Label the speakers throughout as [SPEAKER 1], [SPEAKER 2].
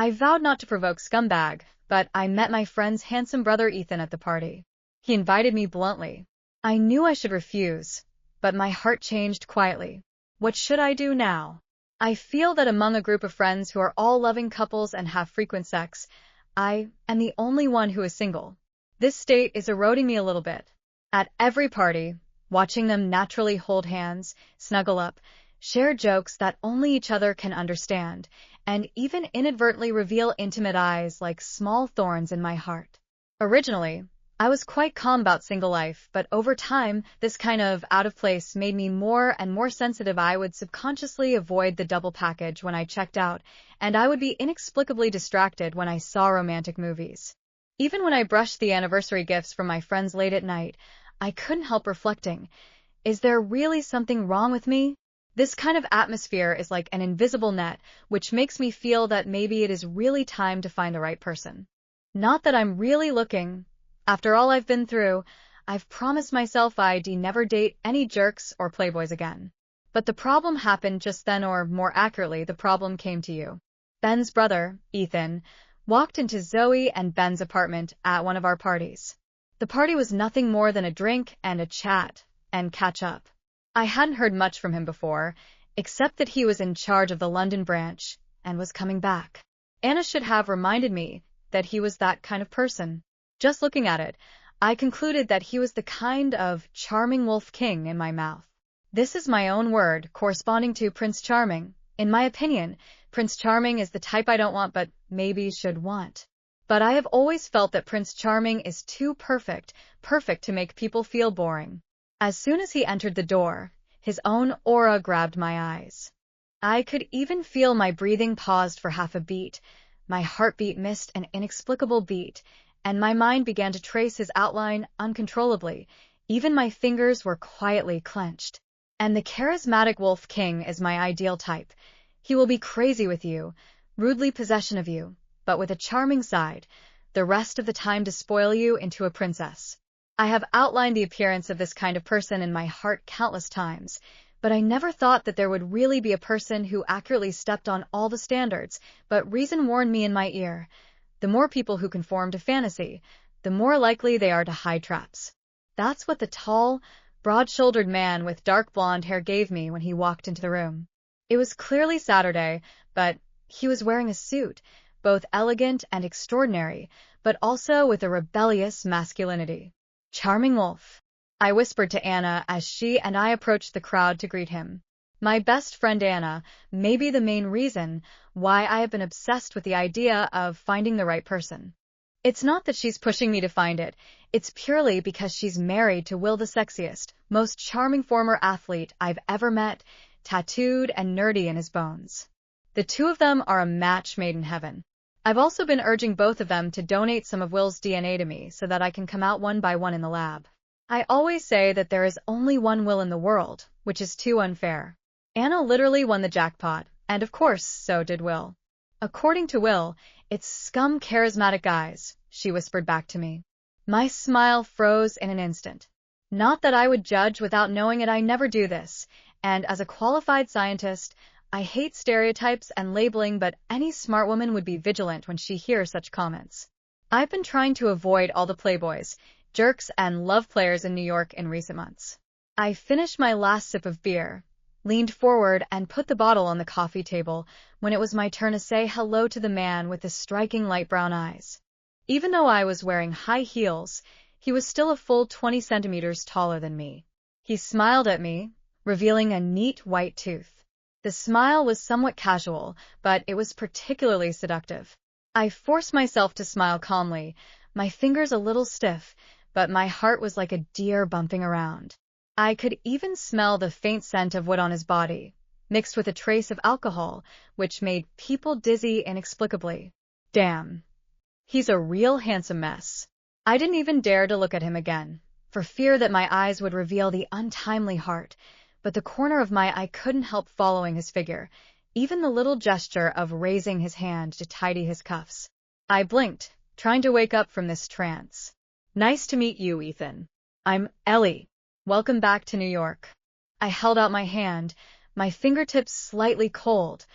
[SPEAKER 1] I vowed not to provoke scumbag, but I met my friend's handsome brother Ethan at the party. He invited me bluntly. I knew I should refuse, but my heart changed quietly. What should I do now? I feel that among a group of friends who are all loving couples and have frequent sex, I am the only one who is single. This state is eroding me a little bit. At every party, watching them naturally hold hands, snuggle up, share jokes that only each other can understand, and even inadvertently reveal intimate eyes like small thorns in my heart. Originally, I was quite calm about single life, but over time, this kind of out of place made me more and more sensitive. I would subconsciously avoid the double package when I checked out, and I would be inexplicably distracted when I saw romantic movies. Even when I brushed the anniversary gifts from my friends late at night, I couldn't help reflecting, is there really something wrong with me? This kind of atmosphere is like an invisible net, which makes me feel that maybe it is really time to find the right person. Not that I'm really looking. After all I've been through, I've promised myself I'd never date any jerks or playboys again. But the problem happened just then, or more accurately, the problem came to you. Ben's brother, Ethan, walked into Zoe and Ben's apartment at one of our parties. The party was nothing more than a drink and a chat and catch up. I hadn't heard much from him before, except that he was in charge of the London branch and was coming back. Anna should have reminded me that he was that kind of person. Just looking at it, I concluded that he was the kind of charming wolf king in my mouth. This is my own word, corresponding to Prince Charming. In my opinion, Prince Charming is the type I don't want but maybe should want. But I have always felt that Prince Charming is too perfect to make people feel boring. As soon as he entered the door, his own aura grabbed my eyes. I could even feel my breathing paused for half a beat, my heartbeat missed an inexplicable beat, and my mind began to trace his outline uncontrollably. Even my fingers were quietly clenched. And the charismatic Wolf King is my ideal type. He will be crazy with you, rudely possession of you, but with a charming side, the rest of the time to spoil you into a princess. I have outlined the appearance of this kind of person in my heart countless times, but I never thought that there would really be a person who accurately stepped on all the standards, but reason warned me in my ear. The more people who conform to fantasy, the more likely they are to hide traps. That's what the tall, broad-shouldered man with dark blonde hair gave me when he walked into the room. It was clearly Saturday, but he was wearing a suit, both elegant and extraordinary, but also with a rebellious masculinity. Charming wolf, I whispered to Anna as she and I approached the crowd to greet him. My best friend Anna may be the main reason why I have been obsessed with the idea of finding the right person. It's not that she's pushing me to find it, it's purely because she's married to Will, the sexiest, most charming former athlete I've ever met, tattooed and nerdy in his bones. The two of them are a match made in heaven. I've also been urging both of them to donate some of Will's DNA to me so that I can come out one by one in the lab. I always say that there is only one Will in the world, which is too unfair. Anna literally won the jackpot, and of course, so did Will. According to Will, it's scum charismatic guys, she whispered back to me. My smile froze in an instant. Not that I would judge without knowing it, I never do this, and as a qualified scientist, I hate stereotypes and labeling, but any smart woman would be vigilant when she hears such comments. I've been trying to avoid all the playboys, jerks, and love players in New York in recent months. I finished my last sip of beer, leaned forward, and put the bottle on the coffee table when it was my turn to say hello to the man with the striking light brown eyes. Even though I was wearing high heels, he was still a full 20 centimeters taller than me. He smiled at me, revealing a neat white tooth. The smile was somewhat casual, but it was particularly seductive. I forced myself to smile calmly, my fingers a little stiff, but my heart was like a deer bumping around. I could even smell the faint scent of wood on his body, mixed with a trace of alcohol, which made people dizzy inexplicably. Damn. He's a real handsome mess. I didn't even dare to look at him again, for fear that my eyes would reveal the untimely heart, but the corner of my eye couldn't help following his figure, even the little gesture of raising his hand to tidy his cuffs. I blinked, trying to wake up from this trance. Nice to meet you, Ethan. I'm Ellie. Welcome back to New York. I held out my hand, my fingertips slightly cold,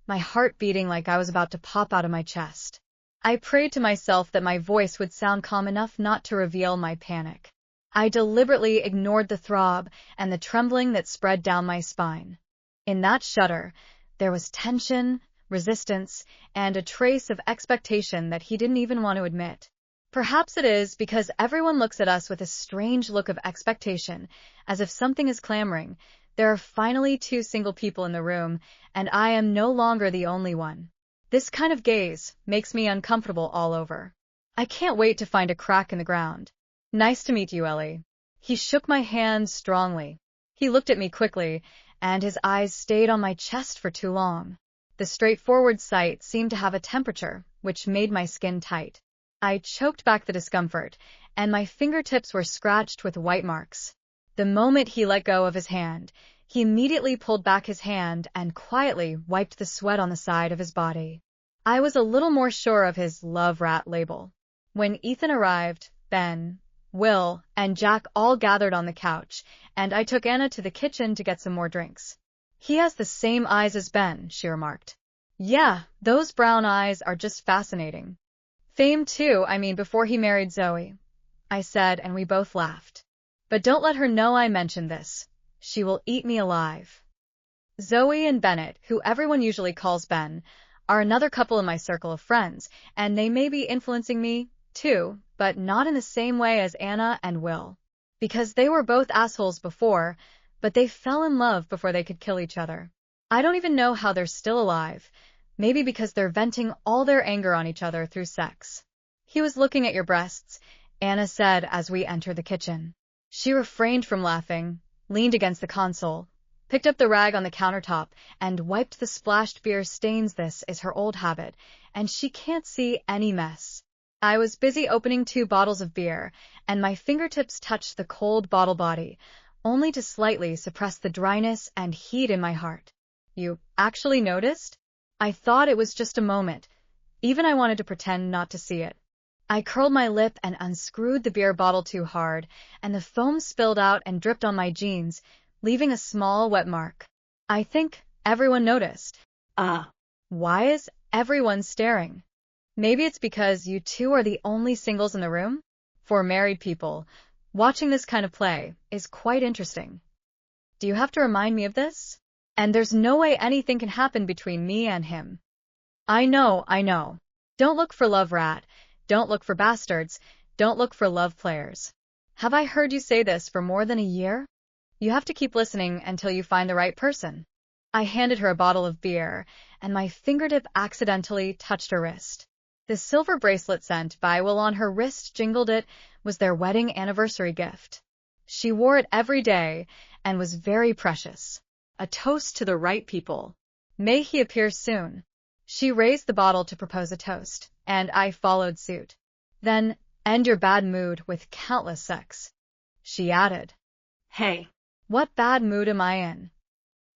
[SPEAKER 1] my heart beating like I was about to pop out of my chest. I prayed to myself that my voice would sound calm enough not to reveal my panic. I deliberately ignored the throb and the trembling that spread down my spine. In that shudder, there was tension, resistance, and a trace of expectation that he didn't even want to admit. Perhaps it is because everyone looks at us with a strange look of expectation, as if something is clamoring. There are finally two single people in the room, and I am no longer the only one. This kind of gaze makes me uncomfortable all over. I can't wait to find a crack in the ground. Nice to meet you, Ellie. He shook my hand strongly. He looked at me quickly, and his eyes stayed on my chest for too long. The straightforward sight seemed to have a temperature, which made my skin tight. I choked back the discomfort, and my fingertips were scratched with white marks. The moment he let go of his hand, he immediately pulled back his hand and quietly wiped the sweat on the side of his body. I was a little more sure of his love rat label. When Ethan arrived, Ben, Will, and Jack all gathered on the couch, and I took Anna to the kitchen to get some more drinks. He has the same eyes as Ben, she remarked. Yeah, those brown eyes are just fascinating. Fame too, before he married Zoe, I said, and we both laughed. But don't let her know I mentioned this. She will eat me alive. Zoe and Bennett, who everyone usually calls Ben, are another couple in my circle of friends, and they may be influencing me, too, but not in the same way as Anna and Will. Because they were both assholes before, but they fell in love before they could kill each other. I don't even know how they're still alive. Maybe because they're venting all their anger on each other through sex. He was looking at your breasts, Anna said as we entered the kitchen. She refrained from laughing, leaned against the console, picked up the rag on the countertop, and wiped the splashed beer stains. This is her old habit, and she can't see any mess. I was busy opening 2 bottles of beer, and my fingertips touched the cold bottle body, only to slightly suppress the dryness and heat in my heart. You actually noticed? I thought it was just a moment. Even I wanted to pretend not to see it. I curled my lip and unscrewed the beer bottle too hard, and the foam spilled out and dripped on my jeans, leaving a small wet mark. I think everyone noticed. Why is everyone staring? Maybe it's because you two are the only singles in the room? For married people, watching this kind of play is quite interesting. Do you have to remind me of this? And there's no way anything can happen between me and him. I know. Don't look for love rat. Don't look for bastards. Don't look for love players. Have I heard you say this for more than a year? You have to keep listening until you find the right person. I handed her a bottle of beer, and my fingertip accidentally touched her wrist. The silver bracelet sent by Will on her wrist jingled. It was their wedding anniversary gift. She wore it every day and was very precious. A toast to the right people. May he appear soon. She raised the bottle to propose a toast, and I followed suit. Then, end your bad mood with countless sex. She added. Hey, what bad mood am I in?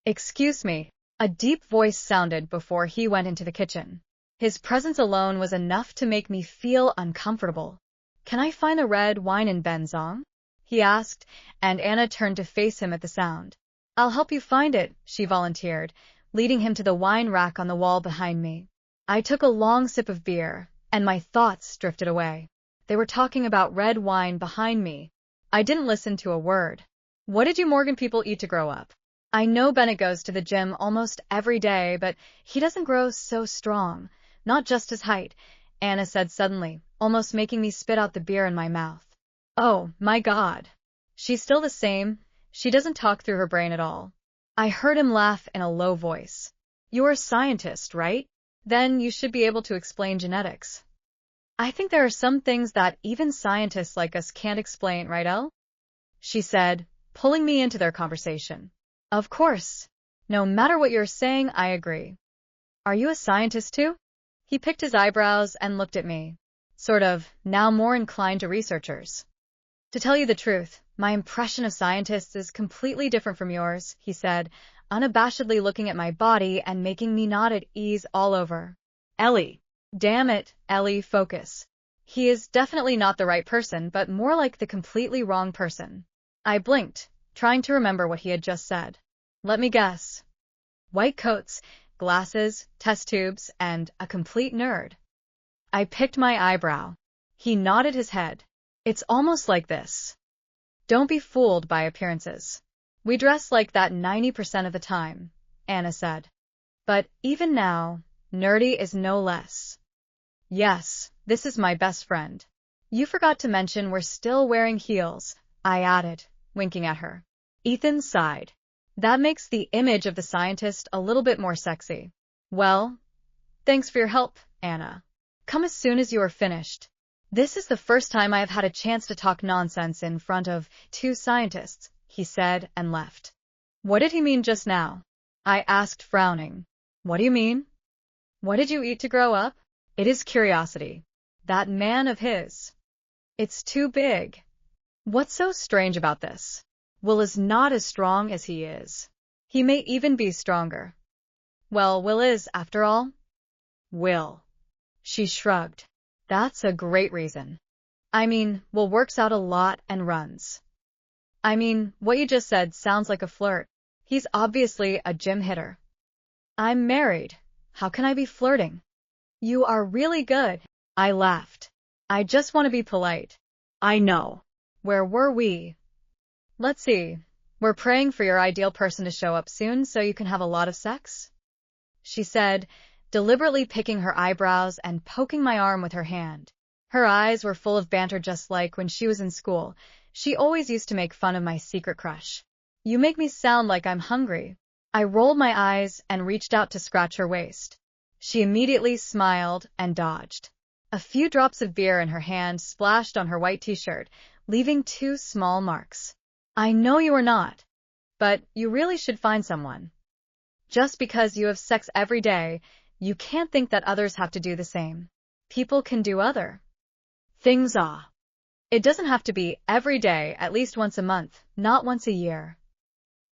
[SPEAKER 1] Excuse me. A deep voice sounded before he went into the kitchen. His presence alone was enough to make me feel uncomfortable. Can I find the red wine in Benzong? He asked, and Anna turned to face him at the sound. I'll help you find it, she volunteered, leading him to the wine rack on the wall behind me. I took a long sip of beer, and my thoughts drifted away. They were talking about red wine behind me. I didn't listen to a word. What did you Morgan people eat to grow up? I know Bennett goes to the gym almost every day, but he doesn't grow so strong. Not just his height, Anna said suddenly, almost making me spit out the beer in my mouth. Oh, my God. She's still the same. She doesn't talk through her brain at all. I heard him laugh in a low voice. You're a scientist, right? Then you should be able to explain genetics. I think there are some things that even scientists like us can't explain, right, Elle? She said, pulling me into their conversation. Of course. No matter what you're saying, I agree. Are you a scientist too? He picked his eyebrows and looked at me. Sort of, now more inclined to researchers. To tell you the truth, my impression of scientists is completely different from yours, he said, unabashedly looking at my body and making me not at ease all over. Ellie. Damn it, Ellie, focus. He is definitely not the right person, but more like the completely wrong person. I blinked, trying to remember what he had just said. Let me guess. White coats, glasses, test tubes, and a complete nerd. I picked my eyebrow. He nodded his head. It's almost like this. Don't be fooled by appearances. We dress like that 90% of the time, Anna said. But even now, nerdy is no less. Yes, this is my best friend. You forgot to mention we're still wearing heels, I added, winking at her. Ethan sighed. That makes the image of the scientist a little bit more sexy. Well, thanks for your help, Anna. Come as soon as you are finished. This is the first time I have had a chance to talk nonsense in front of two scientists, he said and left. What did he mean just now? I asked, frowning. What do you mean? What did you eat to grow up? It is curiosity. That man of his. It's too big. What's so strange about this? Will is not as strong as he is. He may even be stronger. Well, Will is, after all. Will. She shrugged. That's a great reason. I mean, Will works out a lot and runs. I mean, what you just said sounds like a flirt. He's obviously a gym hitter. I'm married. How can I be flirting? You are really good. I laughed. I just want to be polite. I know. Where were we? Let's see. We're praying for your ideal person to show up soon so you can have a lot of sex? She said, deliberately picking her eyebrows and poking my arm with her hand. Her eyes were full of banter just like when she was in school. She always used to make fun of my secret crush. You make me sound like I'm hungry. I rolled my eyes and reached out to scratch her waist. She immediately smiled and dodged. A few drops of beer in her hand splashed on her white t-shirt, leaving 2 small marks. I know you are not, but you really should find someone. Just because you have sex every day, you can't think that others have to do the same. People can do other things. It doesn't have to be every day, at least once a month, not once a year.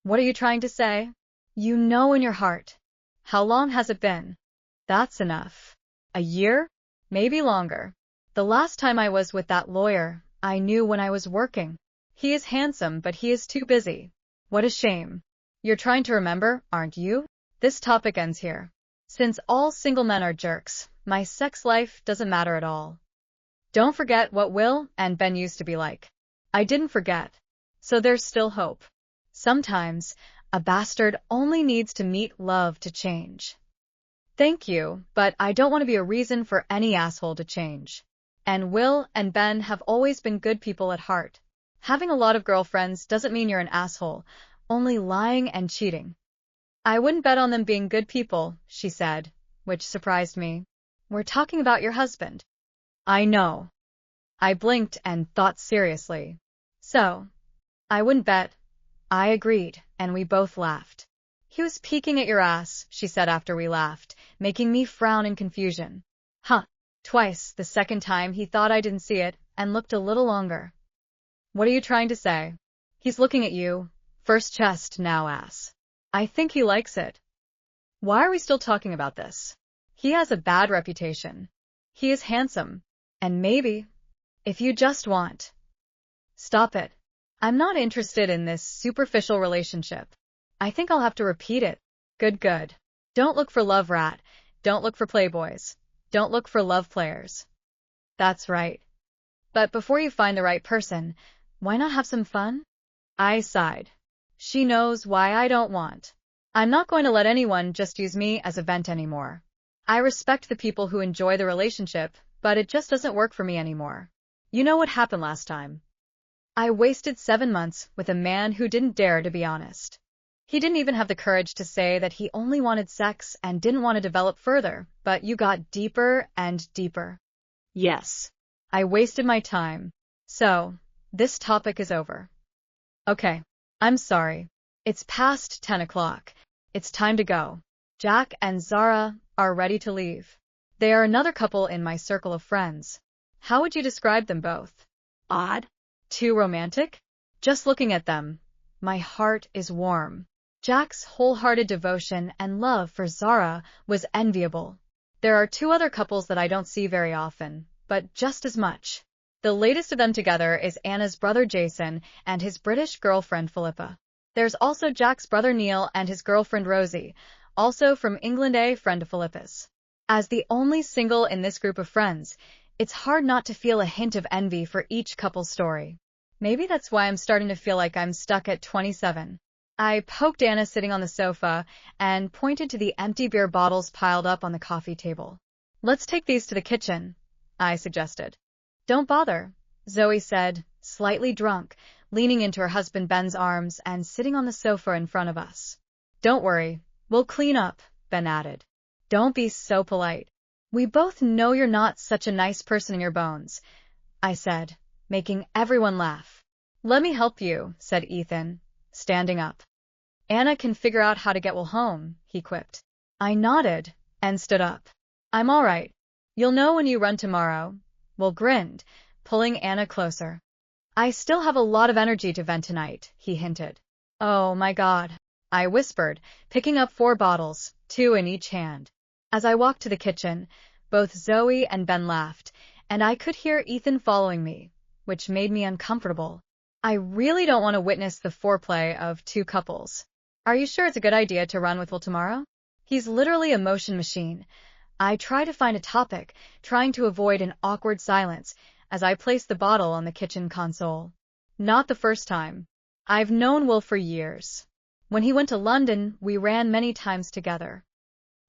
[SPEAKER 1] What are you trying to say? You know in your heart. How long has it been? That's enough. A year? Maybe longer. The last time I was with that lawyer, I knew when I was working. He is handsome, but he is too busy. What a shame. You're trying to remember, aren't you? This topic ends here. Since all single men are jerks, my sex life doesn't matter at all. Don't forget what Will and Ben used to be like. I didn't forget. So there's still hope. Sometimes, a bastard only needs to meet love to change. Thank you, but I don't want to be a reason for any asshole to change. And Will and Ben have always been good people at heart. Having a lot of girlfriends doesn't mean you're an asshole, only lying and cheating. I wouldn't bet on them being good people, she said, which surprised me. We're talking about your husband. I know. I blinked and thought seriously. So, I wouldn't bet. I agreed, and we both laughed. He was peeking at your ass, she said after we laughed, making me frown in confusion. Huh. Twice, the second time he thought I didn't see it, and looked a little longer. What are you trying to say? He's looking at you. First chest, now ass. I think he likes it. Why are we still talking about this? He has a bad reputation. He is handsome. And maybe, if you just want. Stop it. I'm not interested in this superficial relationship. I think I'll have to repeat it. Good. Don't look for love rat. Don't look for playboys. Don't look for love players. That's right. But before you find the right person, why not have some fun? I sighed. She knows why I don't want. I'm not going to let anyone just use me as a vent anymore. I respect the people who enjoy the relationship, but it just doesn't work for me anymore. You know what happened last time. I wasted 7 months with a man who didn't dare to be honest. He didn't even have the courage to say that he only wanted sex and didn't want to develop further, but you got deeper and deeper. Yes. I wasted my time. So, this topic is over. Okay. I'm sorry. It's past 10 o'clock. It's time to go. Jack and Zara are ready to leave. They are another couple in my circle of friends. How would you describe them both? Odd? Too romantic? Just looking at them, my heart is warm. Jack's wholehearted devotion and love for Zara was enviable. There are 2 other couples that I don't see very often, but just as much. The latest of them together is Anna's brother Jason and his British girlfriend Philippa. There's also Jack's brother Neil and his girlfriend Rosie, Also from England, a friend of Philippus. As the only single in this group of friends, it's hard not to feel a hint of envy for each couple's story. Maybe that's why I'm starting to feel like I'm stuck at 27. I poked Anna sitting on the sofa and pointed to the empty beer bottles piled up on the coffee table. Let's take these to the kitchen, I suggested. Don't bother, Zoe said, slightly drunk, leaning into her husband Ben's arms and sitting on the sofa in front of us. Don't worry, we'll clean up, Ben added. Don't be so polite. We both know you're not such a nice person in your bones, I said, making everyone laugh. Let me help you, said Ethan, standing up. Anna can figure out how to get well home, he quipped. I nodded and stood up. I'm all right. You'll know when you run tomorrow. Will grinned, pulling Anna closer. I still have a lot of energy to vent tonight, he hinted. Oh my God, I whispered, picking up 4 bottles, 2 in each hand. As I walked to the kitchen, both Zoe and Ben laughed, and I could hear Ethan following me, which made me uncomfortable. I really don't want to witness the foreplay of 2 couples. Are you sure it's a good idea to run with Will tomorrow? He's literally a motion machine. I try to find a topic, trying to avoid an awkward silence, as I place the bottle on the kitchen console. Not the first time. I've known Will for years. When he went to London, we ran many times together.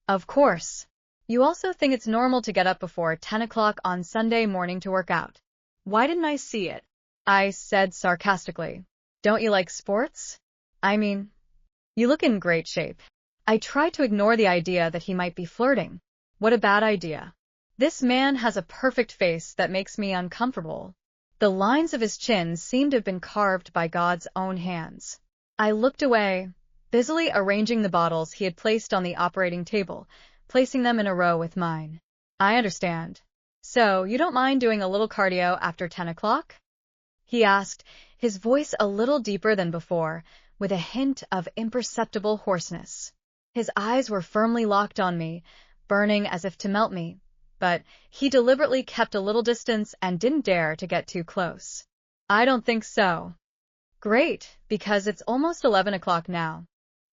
[SPEAKER 1] Of course. You also think it's normal to get up before 10 o'clock on Sunday morning to work out. Why didn't I see it? I said sarcastically. Don't you like sports? I mean, you look in great shape. I tried to ignore the idea that he might be flirting. What a bad idea. This man has a perfect face that makes me uncomfortable. The lines of his chin seemed to have been carved by God's own hands. I looked away, busily arranging the bottles he had placed on the operating table, placing them in a row with mine. I understand. So, you don't mind doing a little cardio after 10 o'clock? He asked, his voice a little deeper than before, with a hint of imperceptible hoarseness. His eyes were firmly locked on me, burning as if to melt me, but he deliberately kept a little distance and didn't dare to get too close. I don't think so. Great, because it's almost 11 o'clock now.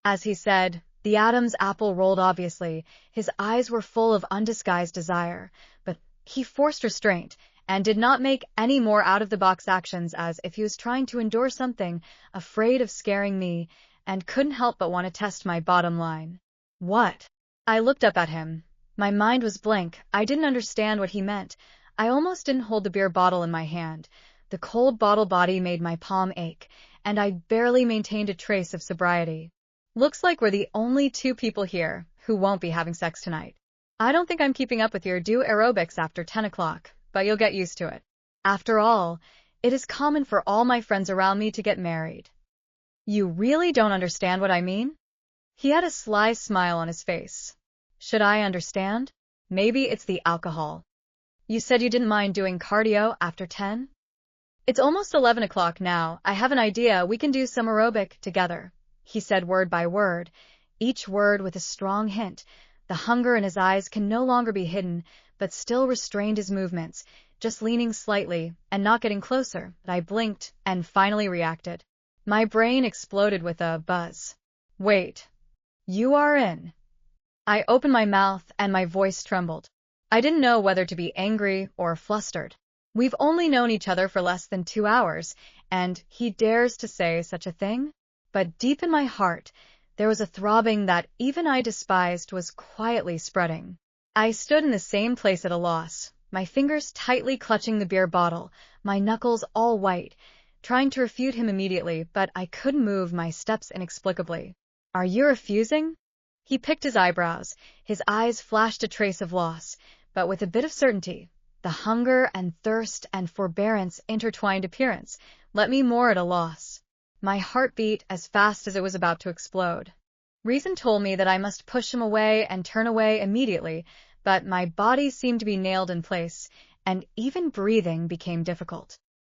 [SPEAKER 1] As he said, the Adam's apple rolled obviously. His eyes were full of undisguised desire, but he forced restraint and did not make any more out-of-the-box actions as if he was trying to endure something, afraid of scaring me, and couldn't help but want to test my bottom line. What? I looked up at him. My mind was blank. I didn't understand what he meant. I almost didn't hold the beer bottle in my hand. The cold bottle body made my palm ache, and I barely maintained a trace of sobriety. Looks like we're the only 2 people here who won't be having sex tonight. I don't think I'm keeping up with your do aerobics after 10 o'clock, but you'll get used to it. After all, it is common for all my friends around me to get married. You really don't understand what I mean? He had a sly smile on his face. Should I understand? Maybe it's the alcohol. You said you didn't mind doing cardio after 10? It's almost 11 o'clock now. I have an idea. We can do some aerobic together, he said word by word, each word with a strong hint. The hunger in his eyes can no longer be hidden, but still restrained his movements, just leaning slightly and not getting closer. But I blinked and finally reacted. My brain exploded with a buzz. Wait. You are in. I opened my mouth and my voice trembled. I didn't know whether to be angry or flustered. We've only known each other for less than 2 hours, and he dares to say such a thing? But deep in my heart, there was a throbbing that even I despised was quietly spreading. I stood in the same place at a loss, my fingers tightly clutching the beer bottle, my knuckles all white, trying to refute him immediately, but I couldn't move my steps inexplicably. Are you refusing? He picked his eyebrows. His eyes flashed a trace of loss, but with a bit of certainty. The hunger and thirst and forbearance intertwined appearance left me more at a loss. My heart beat as fast as it was about to explode. Reason told me that I must push him away and turn away immediately, but my body seemed to be nailed in place, and even breathing became difficult.